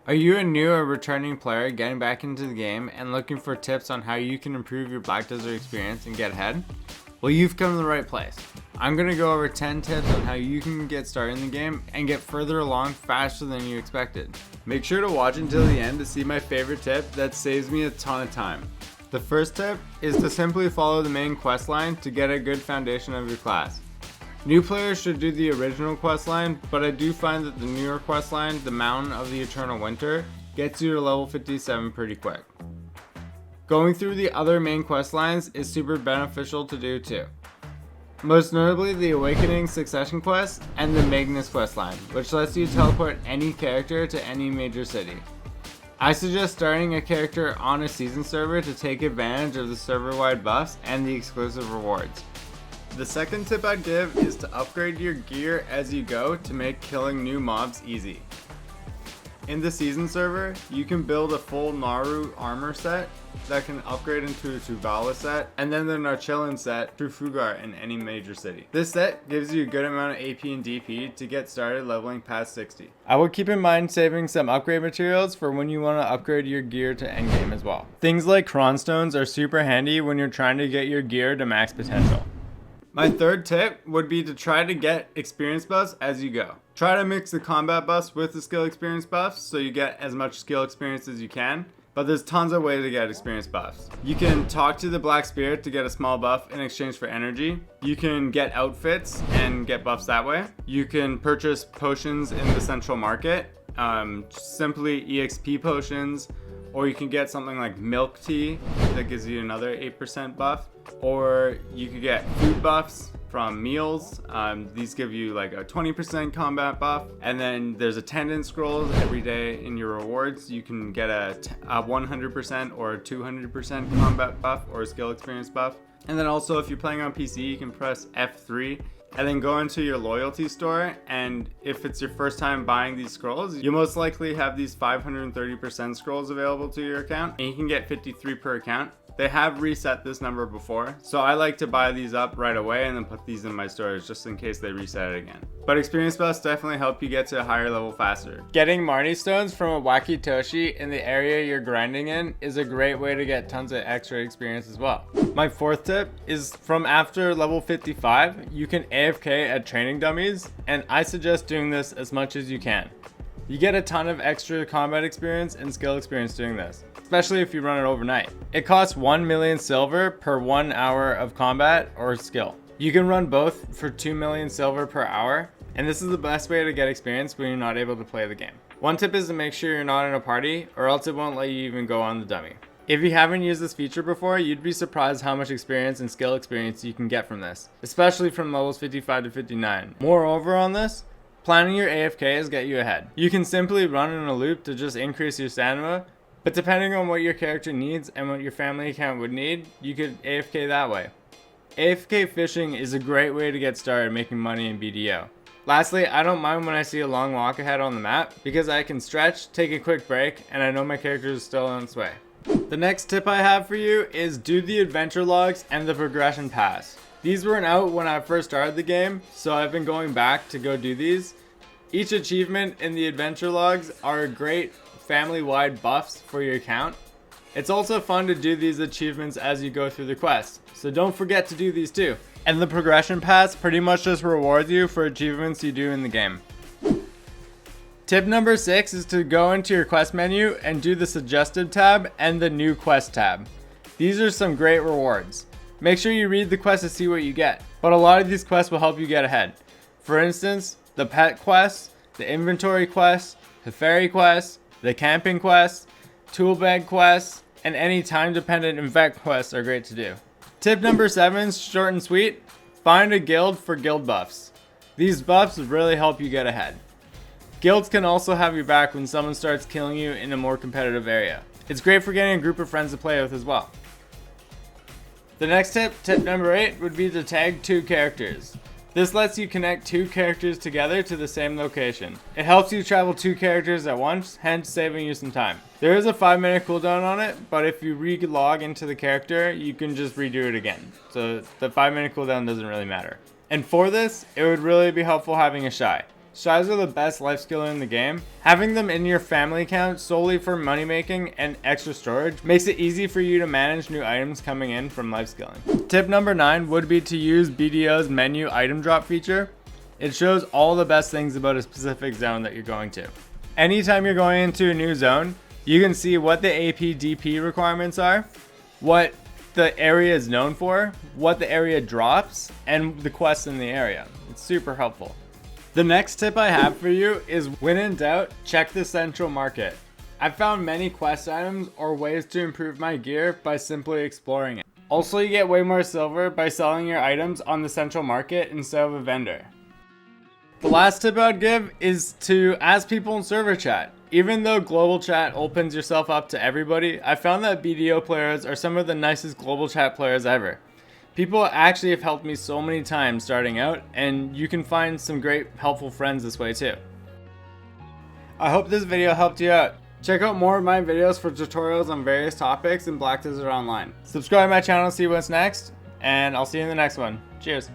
Are you a new or returning player getting back into the game and looking for tips on how you can improve your Black Desert experience and get ahead? Well, you've come to the right place. I'm going to go over 10 tips on how you can get started in the game and get further along faster than you expected. Make sure to watch until the end to see my favorite tip that saves me a ton of time. The first tip is to simply follow the main quest line to get a good foundation of your class. New players should do the original quest line, but I do find that the newer quest line, the Mountain of the Eternal Winter, gets you to level 57 pretty quick. Going through the other main quest lines is super beneficial to do too. Most notably the Awakening Succession quest and the Magnus quest line, which lets you teleport any character to any major city. I suggest starting a character on a season server to take advantage of the server-wide buffs and the exclusive rewards. The second tip I'd give is to upgrade your gear as you go to make killing new mobs easy. In the season server, you can build a full Naru armor set that can upgrade into a Tuvala set, and then the Narchillan set through Fugar in any major city. This set gives you a good amount of AP and DP to get started leveling past 60. I would keep in mind saving some upgrade materials for when you want to upgrade your gear to endgame as well. Things like Cronstones are super handy when you're trying to get your gear to max potential. My third tip would be to try to get experience buffs as you go. Try to mix the combat buffs with the skill experience buffs so you get as much skill experience as you can, but there's tons of ways to get experience buffs. You can talk to the Black Spirit to get a small buff in exchange for energy. You can get outfits and get buffs that way. You can purchase potions in the central market, simply EXP potions, or you can get something like milk tea that gives you another 8% buff. Or you could get food buffs from meals. These give you like a 20% combat buff. And then there's attendance scrolls every day in your rewards. You can get a 100% or a 200% combat buff or a skill experience buff. And then also if you're playing on PC, you can press F3 and then go into your loyalty store, and if it's your first time buying these scrolls, you most likely have these 530% scrolls available to your account, and you can get 53 per account. They have reset this number before, so I like to buy these up right away and then put these in my storage just in case they reset it again. But experience buffs definitely help you get to a higher level faster. Getting Marnie stones from a Wakitoshi in the area you're grinding in is a great way to get tons of extra experience as well. My fourth tip is from after level 55, you can AFK at training dummies, and I suggest doing this as much as you can. You get a ton of extra combat experience and skill experience doing this, especially if you run it overnight. It costs 1 million silver per 1 hour of combat or skill. You can run both for 2 million silver per hour, and this is the best way to get experience when you're not able to play the game. One tip is to make sure you're not in a party, or else it won't let you even go on the dummy. If you haven't used this feature before, you'd be surprised how much experience and skill experience you can get from this, especially from levels 55 to 59. Moreover on this, planning your AFKs get you ahead. You can simply run in a loop to just increase your stamina, but depending on what your character needs and what your family account would need, you could AFK that way. AFK fishing is a great way to get started making money in BDO. Lastly, I don't mind when I see a long walk ahead on the map because I can stretch, take a quick break, and I know my character is still on its way. The next tip I have for you is do the adventure logs and the progression pass. These weren't out when I first started the game, so I've been going back to go do these. Each achievement in the adventure logs are great family-wide buffs for your account. It's also fun to do these achievements as you go through the quest, so don't forget to do these too. And the progression pass pretty much just rewards you for achievements you do in the game. Tip number 6 is to go into your quest menu and do the suggested tab and the new quest tab. These are some great rewards. Make sure you read the quest to see what you get, but a lot of these quests will help you get ahead. For instance, the pet quest, the inventory quest, the ferry quest, the camping quest, tool bag quests, and any time dependent event quests are great to do. Tip number 7 is short and sweet. Find a guild for guild buffs. These buffs really help you get ahead. Guilds can also have your back when someone starts killing you in a more competitive area. It's great for getting a group of friends to play with as well. The next tip number 8, would be to tag 2 characters. This lets you connect 2 characters together to the same location. It helps you travel 2 characters at once, hence saving you some time. There is a 5-minute cooldown on it, but if you re-log into the character, you can just redo it again. So the 5-minute cooldown doesn't really matter. And for this, it would really be helpful having a Shy. Strides are the best life skill in the game. Having them in your family account solely for money making and extra storage makes it easy for you to manage new items coming in from life skilling. Tip number 9 would be to use BDO's menu item drop feature. It shows all the best things about a specific zone that you're going to. Anytime you're going into a new zone, you can see what the AP DP requirements are, what the area is known for, what the area drops, and the quests in the area. It's super helpful. The next tip I have for you is, when in doubt, check the central market. I've found many quest items or ways to improve my gear by simply exploring it. Also, you get way more silver by selling your items on the central market instead of a vendor. The last tip I'd give is to ask people in server chat. Even though global chat opens yourself up to everybody, I found that BDO players are some of the nicest global chat players ever. People actually have helped me so many times starting out, and you can find some great helpful friends this way too. I hope this video helped you out. Check out more of my videos for tutorials on various topics in Black Desert Online. Subscribe to my channel to see what's next, and I'll see you in the next one. Cheers.